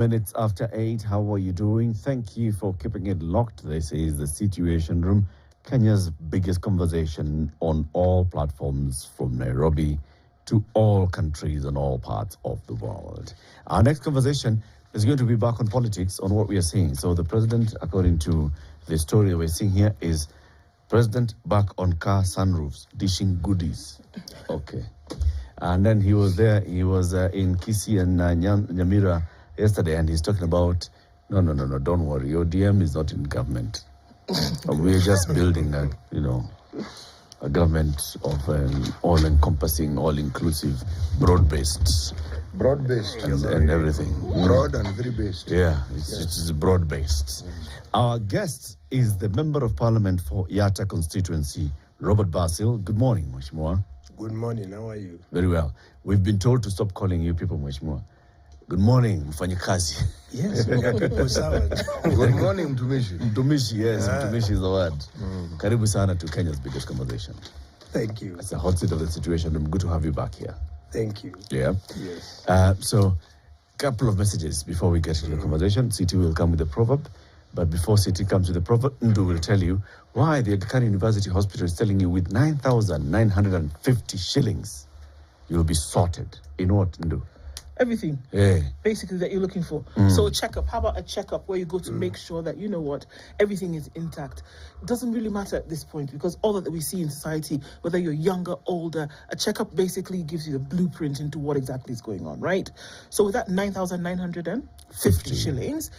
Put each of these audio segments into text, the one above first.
Minutes after 8, how are you doing? Thank you for keeping it locked. This is the Situation Room, Kenya's biggest conversation on all platforms from Nairobi to all countries and all parts of the world. Our next conversation is going to be back on politics, on what we are seeing. So the president, according to the story we're seeing here, is president back on car sunroofs, dishing goodies. Okay. And then he was in Kisii and Nyamira yesterday, and he's talking about, no, don't worry, your DM is not in government. We're just building a government of all-encompassing, all-inclusive, broad-based, and everything. Broad and very based. Yeah, it's broad-based. Our guest is the Member of Parliament for Yatta constituency, Robert Basil. Good morning, Mheshimiwa. Good morning, how are you? Very well. We've been told to stop calling you people Mheshimiwa. Good morning, Mfanyikazi. Yes, we are people servant. Good morning, Mtumishi. Mtumishi, yes, Mtumishi is the word. Karibu sana to Kenya's biggest conversation. Thank you. It's a hot seat of the Situation Room. Good to have you back here. Thank you. Yeah. Yes. So, couple of messages before we get into the conversation. City will come with a proverb. But before City comes with the proverb, Ndu will tell you why the Aga Khan University Hospital is telling you with 9,950 shillings, you'll be sorted. In what, Ndu? Everything, basically, that you're looking for. So a checkup, how about a checkup where you go to make sure that, everything is intact? It doesn't really matter at this point, because all that we see in society, whether you're younger, older, a checkup basically gives you the blueprint into what exactly is going on, right? So with that 9,950 shillings,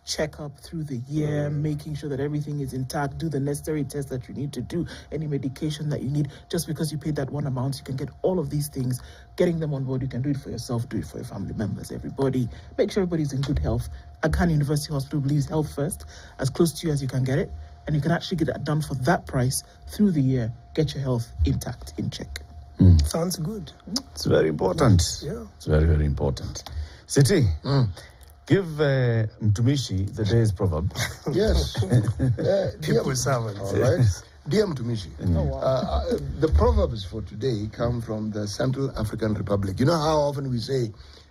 check up through the year, making sure that everything is intact, do the necessary tests that you need to do, any medication that you need. Just because you paid that one amount, you can get all of these things. Getting them on board, you can do it for yourself, do it for your family members, everybody. Make sure everybody's in good health. Aga Khan University Hospital believes health first, as close to you as you can get it, and you can actually get that done for that price through the year. Get your health intact, in check. Sounds good. It's very important. Yeah. It's very, very important. City. Give Mtumishi the day's proverb. Yes. People servant. All right. Dear Mtumishi, the proverbs for today come from the Central African Republic. You know how often we say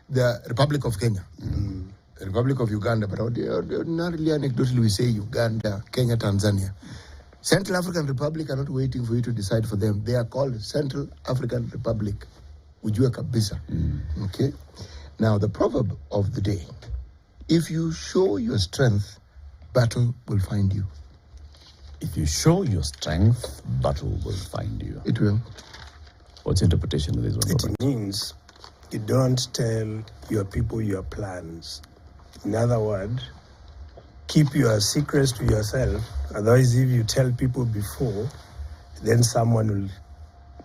the Republic of Kenya, the Republic of Uganda, but ordinarily, anecdotally, we say Uganda, Kenya, Tanzania. Central African Republic are not waiting for you to decide for them. They are called Central African Republic. Ujue kabisa. Okay? Now, the proverb of the day. If you show your strength, battle will find you. If you show your strength, battle will find you. It will. What's the interpretation of this one, Robert? It means you don't tell your people your plans. In other words, keep your secrets to yourself. Otherwise, if you tell people before, then someone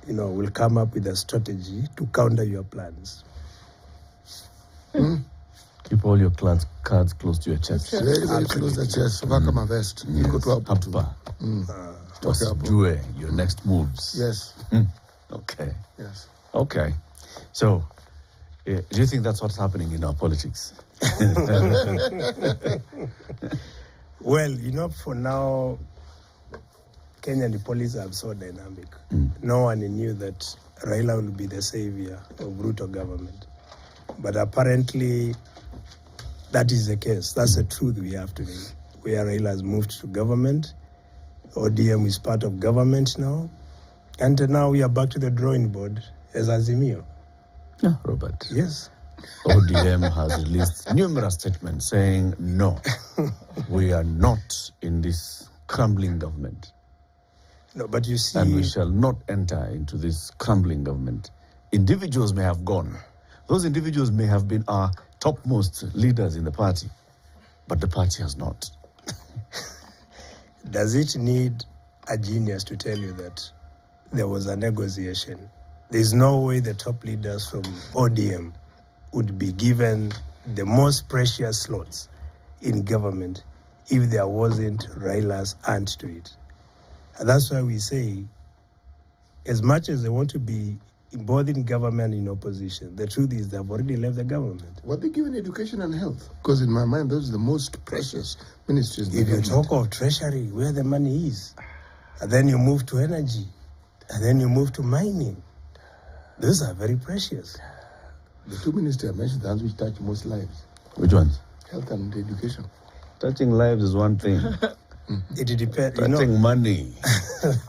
will come up with a strategy to counter your plans. Keep all your cards close to your chest. Very, very close to the chest. Vakama vest. Do your next moves. Yes. Okay. Yes. Okay. So, do you think that's what's happening in our politics? Well, for now, Kenyan police are so dynamic. No one knew that Raila will be the savior of Ruto government. But apparently, that is the case. That's the truth we have today. Where Raila has moved to government, ODM is part of government now, and now we are back to the drawing board as Azimio. Yeah, Robert. Yes. ODM has released numerous statements saying, no, we are not in this crumbling government. No, but you see... And we shall not enter into this crumbling government. Individuals may have gone. Those individuals may have been our topmost leaders in the party, but the party has not. Does it need a genius to tell you that there was a negotiation? There's no way the top leaders from ODM would be given the most precious slots in government if there wasn't Raila's hand to it. And that's why we say, as much as they want to be both in government and in opposition, the truth is they've already left the government. Were they given education and health? Because in my mind, those are the most precious ministries. If you talk of treasury, where the money is, and then you move to energy, and then you move to mining, those are very precious. The two ministers I mentioned, the ones which touch most lives. Which ones? Health and education. Touching lives is one thing. It depends. Touching money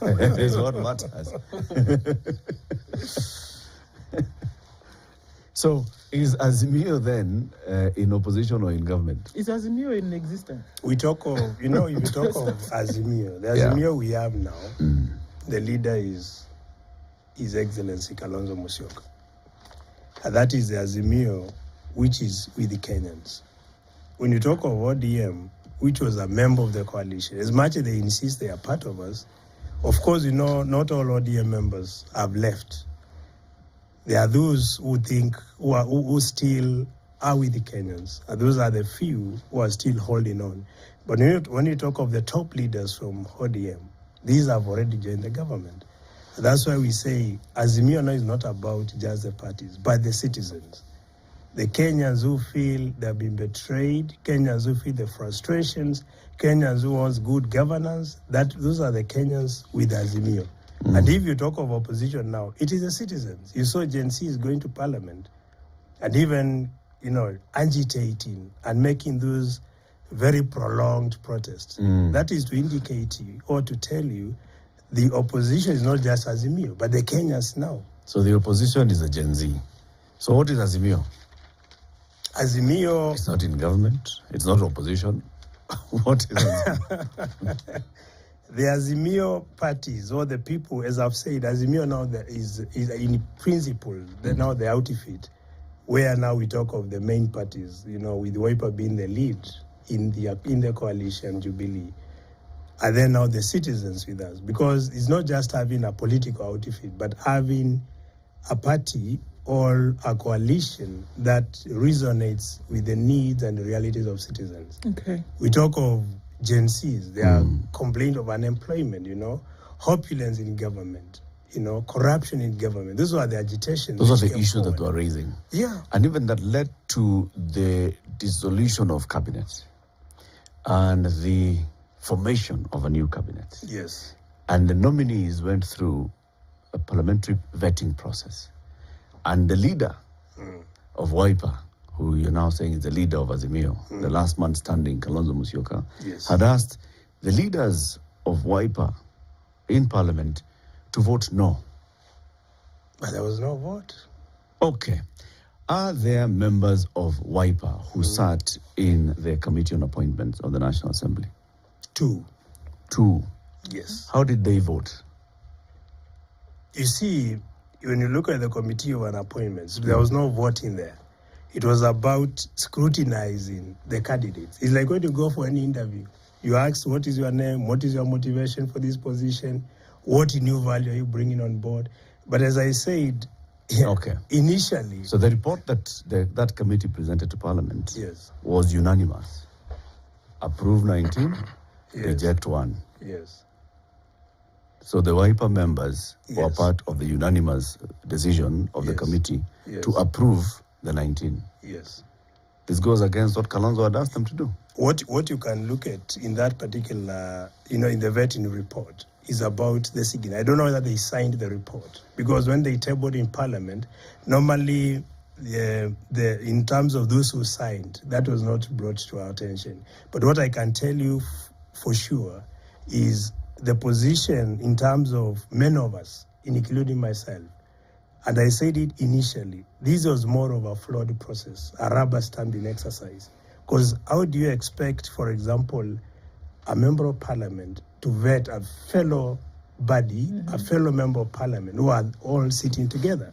is what matters. So, is Azimio then in opposition or in government? Is Azimio in existence? We talk of, if you talk of Azimio, the Azimio we have now, the leader is His Excellency Kalonzo Musyoka. And that is the Azimio which is with the Kenyans. When you talk of ODM, which was a member of the coalition, as much as they insist they are part of us, of course, not all ODM members have left. There are those who think, who still are with the Kenyans, and those are the few who are still holding on. But when you talk of the top leaders from ODM, these have already joined the government. That's why we say Azimio now is not about just the parties, but the citizens. The Kenyans who feel they've been betrayed, Kenyans who feel the frustrations, Kenyans who want good governance, those are the Kenyans with Azimio. And if you talk of opposition now, it is the citizens. You saw Gen Z is going to Parliament and even, agitating and making those very prolonged protests. That is to indicate you or to tell you the opposition is not just Azimio, but the Kenyans now. So the opposition is the Gen Z. So what is Azimio? Azimio... It's not in government. It's not opposition. What is Azimio? The Azimio parties, or the people, as I've said, Azimio now is in principle, now the outfit, where now we talk of the main parties, with Wiper being the lead in the coalition, Jubilee. And then now the citizens with us. Because it's not just having a political outfit, but having a party or a coalition that resonates with the needs and the realities of citizens. Okay. We talk of Gen Zs, they are complaint of unemployment, opulence in government, corruption in government. Those are the agitations. Those are the issues that we are raising. Yeah. And even that led to the dissolution of cabinet and the formation of a new cabinet. Yes. And the nominees went through a parliamentary vetting process. And the leader of Wiper, who you're now saying is the leader of Azimio, the last man standing, Kalonzo Musyoka, had asked the leaders of Wiper in Parliament to vote no. But there was no vote. Okay. Are there members of Wiper who sat in the Committee on Appointments of the National Assembly? Two. Yes. How did they vote? You see, when you look at the Committee on Appointments, there was no voting there. It was about scrutinizing the candidates. It's like when you go for any interview, you ask, what is your name? What is your motivation for this position? What new value are you bringing on board? But as I said, initially... So the report that that committee presented to Parliament was unanimous. Approve 19, reject 1. Yes. So the Wiper members were part of the unanimous decision of the committee to approve the 19. Yes. This goes against what Kalonzo had asked them to do. What you can look at in that particular, in the vetting report is about the signature. I don't know whether they signed the report, because when they tabled in Parliament, normally in terms of those who signed, that was not brought to our attention. But what I can tell you for sure is the position in terms of many of us, including myself, and I said it initially, this was more of a flawed process, a rubber stamping exercise. Because how do you expect, for example, a member of Parliament to vet a fellow body, a fellow member of Parliament, who are all sitting together?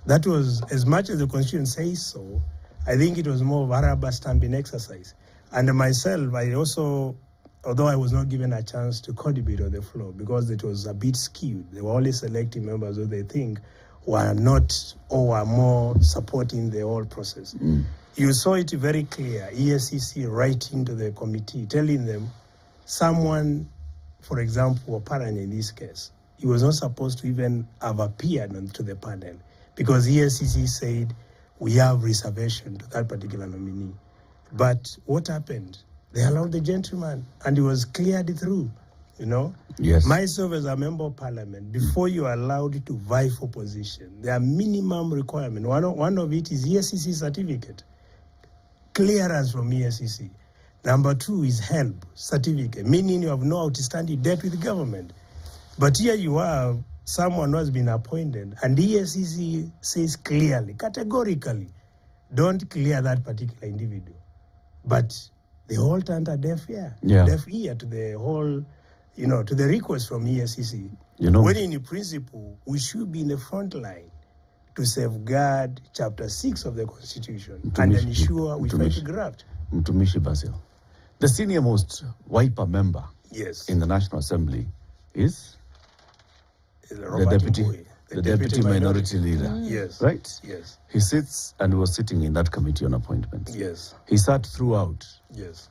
That was, as much as the Constitution says so, I think it was more of a rubber stamping exercise. And myself, I also, although I was not given a chance to contribute on the floor because it was a bit skewed, they were only selecting members who they think were not or were more supporting the whole process. You saw it very clear, ESCC writing to the committee, telling them someone, for example, Oparanya in this case, he was not supposed to even have appeared onto the panel because ESCC said we have reservation to that particular nominee. But what happened? They allowed the gentleman and he was cleared through, Yes. Myself as a member of Parliament, before you are allowed to vie for position, there are minimum requirements. One of it is ESCC certificate. clearance from ESCC. Number 2 is help certificate, meaning you have no outstanding debt with the government. But here you have someone who has been appointed, and the ESCC says clearly, categorically, don't clear that particular individual. But they all turned a deaf ear to the whole, to the request from ESCC. When in principle, we should be in the front line to safeguard Chapter 6 of the Constitution and ensure we fight graft. Mtumishi Basil, the senior most Wiper member in the National Assembly is the deputy minority leader. Yes. Right? Yes. He sits and was sitting in that committee on appointments. Yes. He sat throughout. Yes.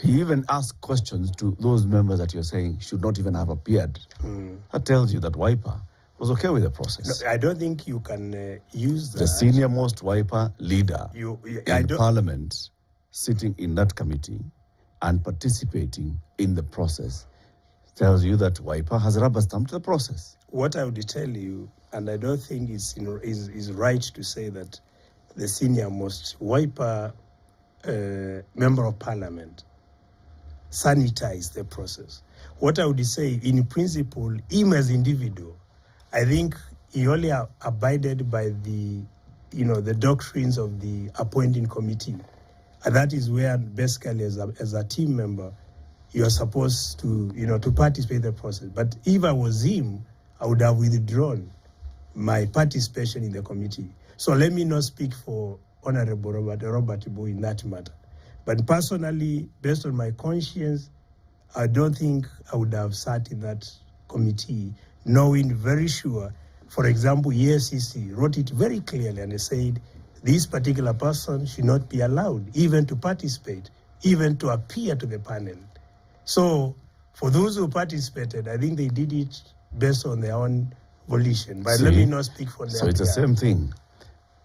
He even asked questions to those members that you're saying should not even have appeared. That tells you that Wiper was okay with the process. No, I don't think you can use that. The senior most Wiper leader in Parliament sitting in that committee and participating in the process tells you that Wiper has rubber stamped the process. What I would tell you, and I don't think is right to say that the senior most Wiper member of Parliament sanitize the process. What I would say, in principle, him as individual, I think he only abided by the doctrines of the appointing committee. And that is where basically as a team member, you are supposed to, to participate in the process. But if I was him, I would have withdrawn my participation in the committee. So let me not speak for Honorable Robert Ibu in that matter. But personally, based on my conscience, I don't think I would have sat in that committee knowing very sure. For example, ESCC wrote it very clearly and they said this particular person should not be allowed even to participate, even to appear to the panel. So for those who participated, I think they did it based on their own volition. But let me not speak for them. So it's the same thing.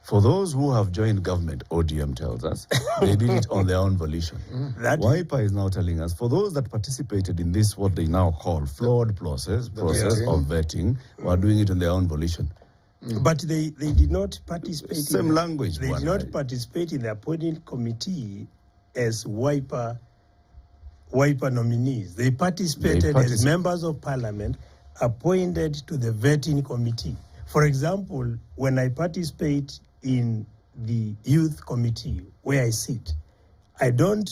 For those who have joined government, ODM tells us, they did it on their own volition. Wiper is now telling us, for those that participated in this, what they now call flawed process of vetting, were doing it on their own volition. But they did not participate. Same language. They did not participate in the appointing committee as Wiper nominees. They participated as members of Parliament appointed to the vetting committee. For example, when I participate in the youth committee where I sit, I don't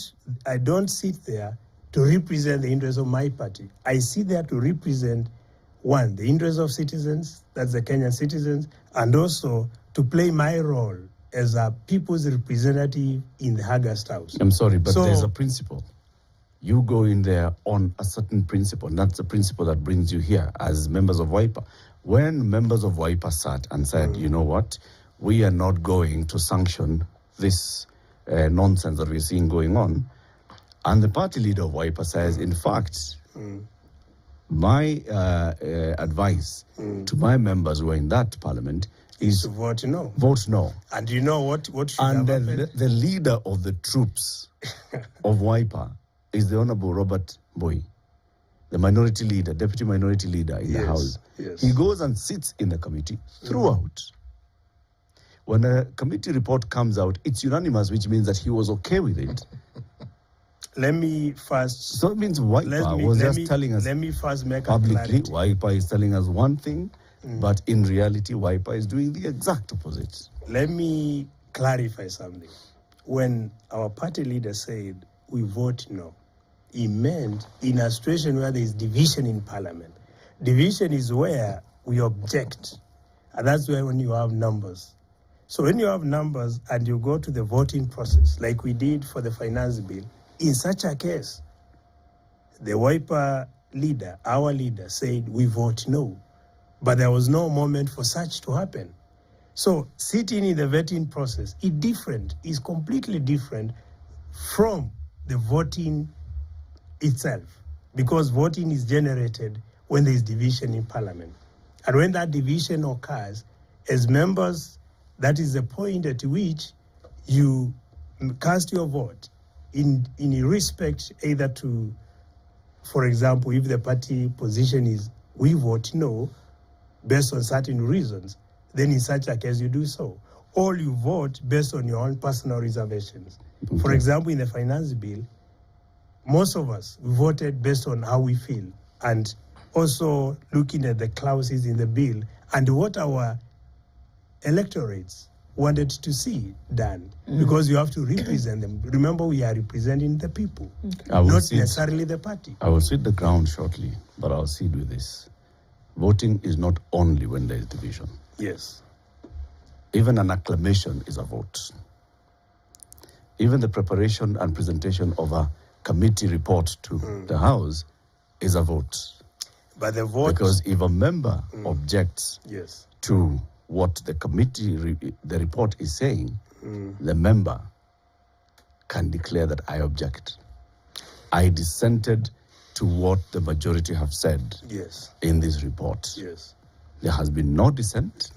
sit there to represent the interests of my party. I sit there to represent, one, the interests of citizens, that's the Kenyan citizens, and also to play my role as a people's representative in the August House. I'm sorry, but there's a principle. You go in there on a certain principle, and that's the principle that brings you here as members of Wiper. When members of Wiper sat and said, you know what, we are not going to sanction this nonsense that we're seeing going on, and the party leader of Wiper says, in fact, my advice to my members who are in that parliament is to vote no. Vote no. And you know what should and have happened? The leader of the troops of Wiper is the Honorable Robert Boy, the minority leader, deputy minority leader in the House. Yes. He goes and sits in the committee throughout. When a committee report comes out, it's unanimous, which means that he was okay with it. Let me first... So it means Wiper was just telling us... Let me first make publicly, a clarity. Wiper is telling us one thing, but in reality, Wiper is doing the exact opposite. Let me clarify something. When our party leader said, we vote no, he meant in a situation where there is division in Parliament. Division is where we object. And that's where when you have numbers. So when you have numbers and you go to the voting process, like we did for the finance bill, in such a case, the Wiper leader, our leader, said we vote no. But there was no moment for such to happen. So sitting in the vetting process is completely different from the voting itself, because voting is generated when there is division in Parliament. And when that division occurs, as members, that is the point at which you cast your vote in respect either to, for example, if the party position is we vote no based on certain reasons, then in such a case you do so. Or you vote based on your own personal reservations. Okay. For example, in the finance bill, most of us voted based on how we feel, and also looking at the clauses in the bill and what our electorates wanted to see done, because you have to represent them. Remember, we are representing the people, not necessarily the party. I will cede the ground shortly, but I'll cede with this. Voting is not only when there is division. Yes. Even an acclamation is a vote. Even the preparation and presentation of a committee report to the House is a vote. But the vote... Because if a member objects to what the committee, the report is saying, the member can declare that I object. I dissented to what the majority have said in this report. Yes. There has been no dissent.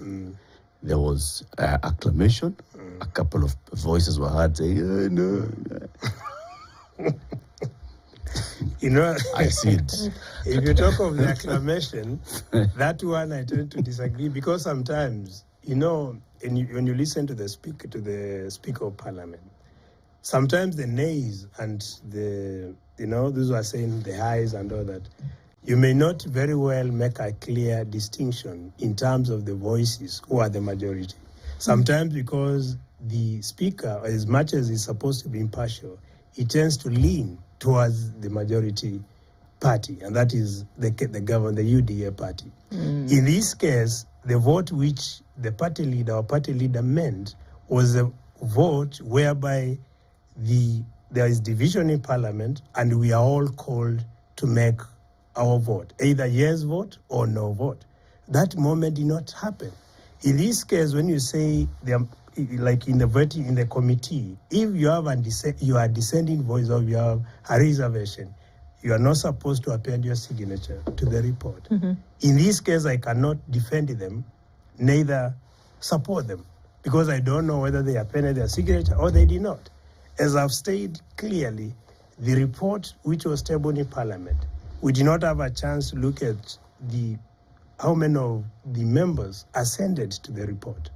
There was acclamation. A couple of voices were heard saying, no. You know, I see it. If you talk of the acclamation, that one I tend to disagree, because sometimes, you know, when you listen to the Speaker of Parliament, sometimes the nays and the, you know, those who are saying the highs and all that, you may not very well make a clear distinction in terms of the voices who are the majority. Sometimes because the speaker, as much as he's supposed to be impartial, he tends to lean towards the majority party, and that is the government, the UDA party. In this case, the vote which the party leader meant was a vote whereby there is division in Parliament, and we are all called to make our vote, either yes vote or no vote. That moment did not happen. In this case, when you say like in the committee, if you have a dissenting voice or you have a reservation, you are not supposed to append your signature to the report. In this case, I cannot defend them, neither support them, because I don't know whether they appended their signature or they did not. As I've stated clearly, the report which was tabled in Parliament, we did not have a chance to look at how many of the members assented to the report.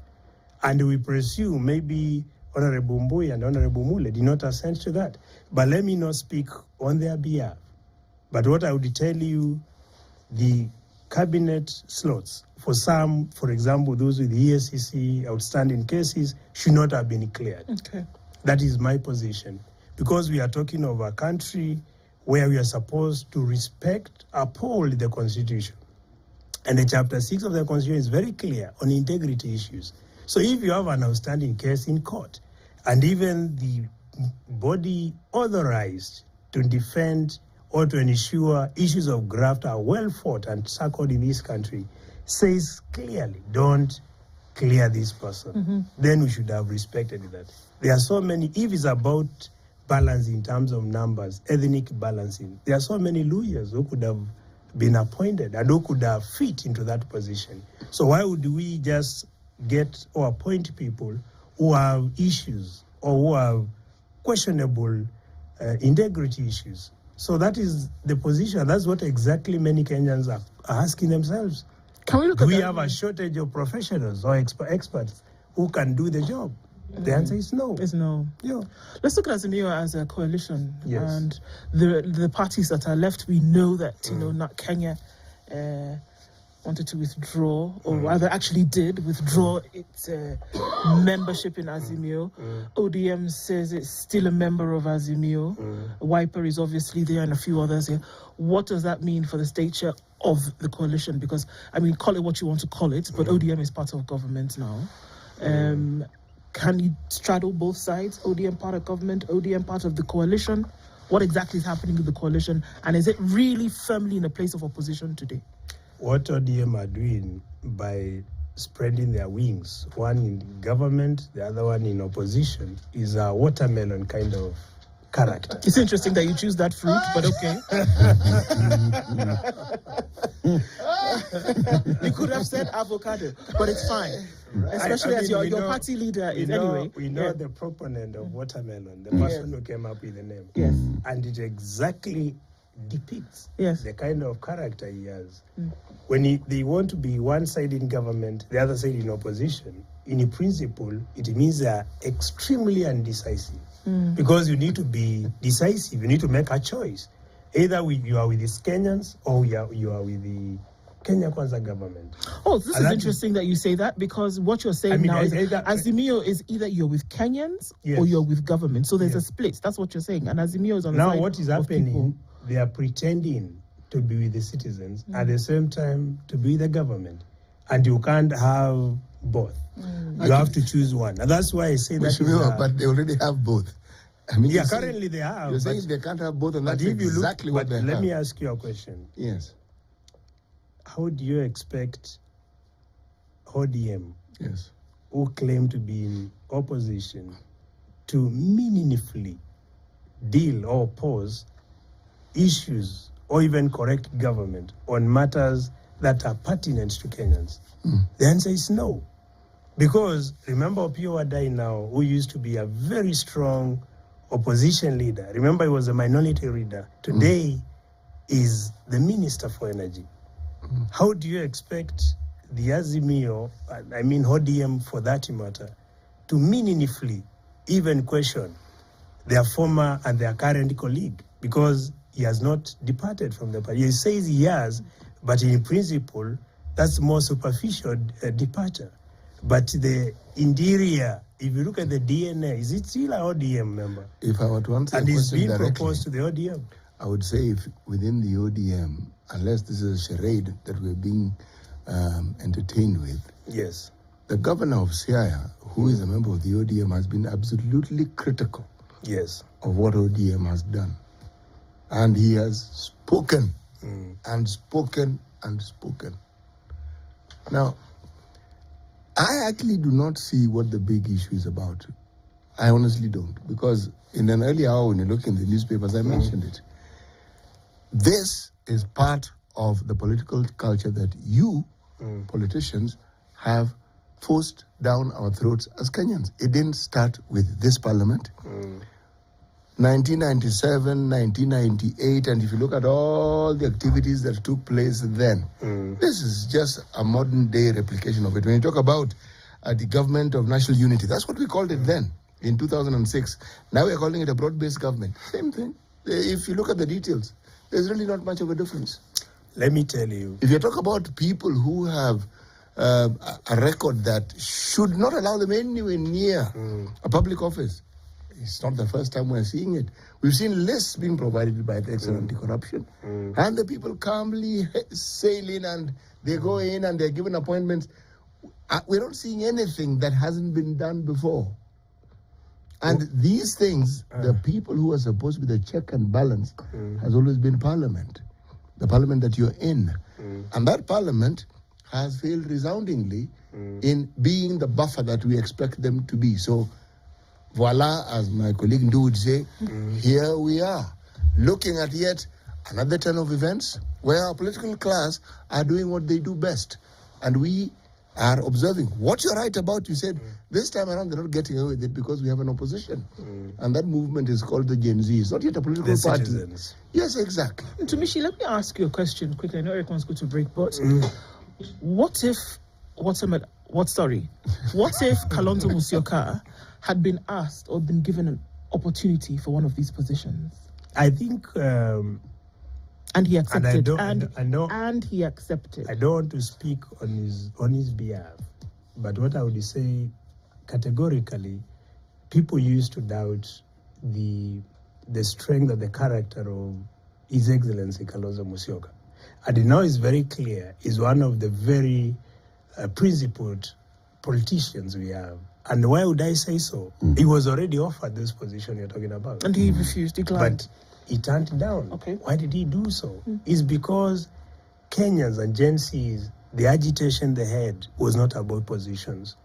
And we presume maybe Honorable Mbui and Honorable Mule did not assent to that. But let me not speak on their behalf. But what I would tell you, the cabinet slots for some, for example, those with ESCC outstanding cases, should not have been cleared. Okay. That is my position. Because we are talking of a country where we are supposed to uphold the Constitution. And the Chapter 6 of the Constitution is very clear on integrity issues. So if you have an outstanding case in court, and even the body authorized to defend or to ensure issues of graft are well fought and tackled in this country, says clearly, don't clear this person, then we should have respected that. There are so many, if it's about balance in terms of numbers, ethnic balancing, there are so many lawyers who could have been appointed and who could have fit into that position. So why would we just get or appoint people who have issues or who have questionable integrity issues? So that is the position. That's what exactly many Kenyans are asking themselves. Can we look Do we have a shortage of professionals or experts who can do the job? The answer is no. Is no. Yeah. Let's look at Azimio as a coalition. Yes. And the parties that are left, we know that, not Kenya wanted to withdraw, or rather actually did withdraw its membership in Azimio. ODM says it's still a member of Azimio. Wiper is obviously there and a few others here. What does that mean for the stature of the coalition? Because, I mean, call it what you want to call it, but ODM is part of government now. Can you straddle both sides? ODM part of government, ODM part of the coalition? What exactly is happening with the coalition? And is it really firmly in a place of opposition today? What ODM are doing by spreading their wings, one in government, the other one in opposition, is a watermelon kind of character. It's interesting that you choose that fruit, but okay. You could have said avocado, but it's fine. Especially as your party leader is anyway. We know the proponent of watermelon, the person who came up with the name. Yes. And it exactly depicts the kind of character he has. When they want to be one side in government, the other side in opposition, in principle, it means they are extremely undecisive. because you need to be decisive. You need to make a choice. Either you are with the Kenyans or you are with the Kenya Kwanza government. Oh, this is interesting that you say that, because what you're saying now is Azimio is either you're with Kenyans or you're with government. So there's a split. That's what you're saying. And Azimio is on the side of people. Now what is happening, they are pretending to be with the citizens at the same time to be the government. And you can't have both. You have to choose one. And that's why I say that. But they already have both. I mean, currently they have. You're saying they can't have both, and that's exactly what they have. Let me ask you a question. Yes. How do you expect ODM, yes, who claim to be in opposition, to meaningfully deal or oppose issues or even correct government on matters that are pertinent to Kenyans? The answer is no. Because remember Opiyo Wandayi now, who used to be a very strong opposition leader. Remember, he was a minority leader. Today is the Minister for Energy. How do you expect the Azimio, I mean ODM for that matter, to meaningfully even question their former and their current colleague? Because he has not departed from the party. He says he has, but in principle, that's more superficial departure. But the interior, if you look at the DNA, is it still an ODM member? If I were to answer and it's being directly, proposed to the ODM? I would say if within the ODM, unless this is a charade that we're being entertained with, yes, the governor of Siaya, who is a member of the ODM, has been absolutely critical, yes, of what ODM has done. And he has spoken and spoken and spoken. Now, I actually do not see what the big issue is about. I honestly don't. Because in an early hour when you look in the newspapers, I mentioned it. This is part of the political culture that you, politicians, have forced down our throats as Kenyans. It didn't start with this parliament. 1997, 1998, and if you look at all the activities that took place then, this is just a modern day replication of it. When you talk about the government of national unity, that's what we called it then in 2006. Now we're calling it a broad-based government. Same thing. If you look at the details, there's really not much of a difference. Let me tell you. If you talk about people who have a record that should not allow them anywhere near a public office, it's not the first time we're seeing it. We've seen lists being provided by the Excellent Anti-Corruption. And the people calmly sail in and they go in and they're given appointments. We're not seeing anything that hasn't been done before. And these things, the people who are supposed to be the check and balance has always been Parliament. The Parliament that you're in. And that Parliament has failed resoundingly in being the buffer that we expect them to be. So, voila, as my colleague Ndu would say, here we are, looking at yet another turn of events where our political class are doing what they do best. And we are observing. What you're right about, you said, this time around they're not getting away with it because we have an opposition. And that movement is called the Gen Z. It's not yet a political party. Citizens. Yes, exactly. Tumishi, let me ask you a question quickly. I know everyone's going to break, but what if Kalonzo Musyoka had been asked or been given an opportunity for one of these positions? I think... and he accepted. And he accepted. I don't want to speak on his behalf, but what I would say categorically, people used to doubt the strength of the character of His Excellency Kalonzo Musyoka. And now it's very clear, he's one of the very principled politicians we have. And why would I say so? He was already offered this position you're talking about. And he refused, declined. But he turned it down. Okay. Why did he do so? It's because Kenyans and Gen Zs, the agitation they had was not about positions.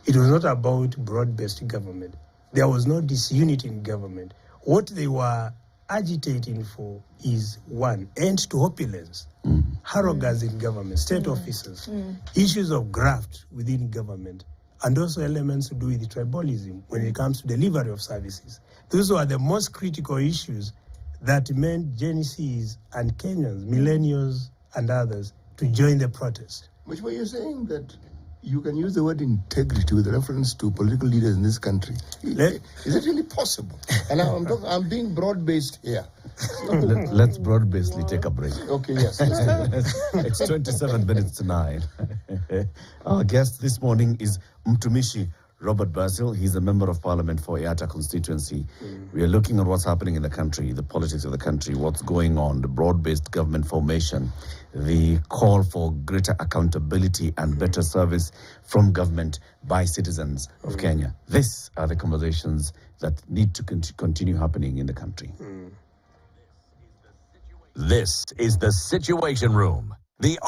It was not about broad-based government. There was no disunity in government. What they were agitating for is, one, end to opulence, arrogance in government, state officers, issues of graft within government, and also elements to do with tribalism when it comes to delivery of services. Those are the most critical issues that meant Gen Zs and Kenyans, millennials and others, to join the protest. Which were you saying that you can use the word integrity with reference to political leaders in this country. Is it really possible? And I'm being broad-based here. Let's broad-basely take a break. Okay, yes. It's 27 minutes to 9. Our guest this morning is Mtumishi Robert Basil. He's a member of Parliament for Yatta constituency. We are looking at what's happening in the country, the politics of the country, what's going on, the broad-based government formation, the call for greater accountability and better service from government by citizens of Kenya. These are the conversations that need to continue happening in the country. This is the Situation Room. The